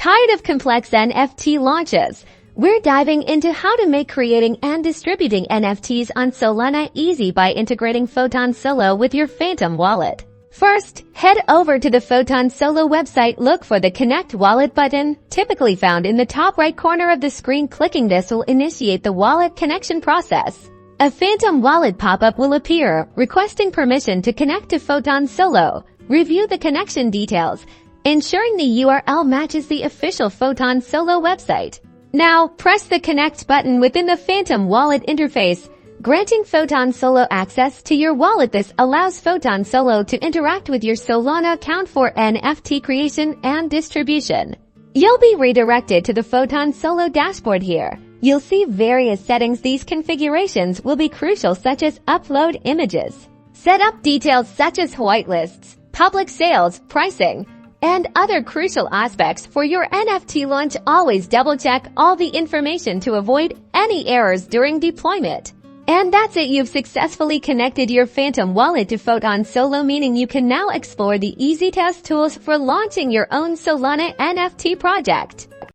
Tired of complex NFT launches? We're diving into how to make creating and distributing NFTs on Solana easy by integrating Photon Solo with your Phantom wallet. First, head over to the Photon Solo website. Look for the Connect Wallet button, typically found in the top right corner of the screen. Clicking this will initiate the wallet connection process. A Phantom wallet pop-up will appear, requesting permission to connect to Photon Solo. Review the connection details, ensuring the URL matches the official Photon Solo website. Now, press the Connect button within the Phantom wallet interface, granting Photon Solo access to your wallet. This allows Photon Solo to interact with your Solana account for NFT creation and distribution. You'll be redirected to the Photon Solo dashboard here. You'll see various settings. These configurations will be crucial, such as upload images, set up details such as whitelists, public sales, pricing, and other crucial aspects for your NFT launch. Always double-check all the information to avoid any errors during deployment. And that's it. You've successfully connected your Phantom wallet to Photon Solo, meaning you can now explore the easy test tools for launching your own Solana NFT project.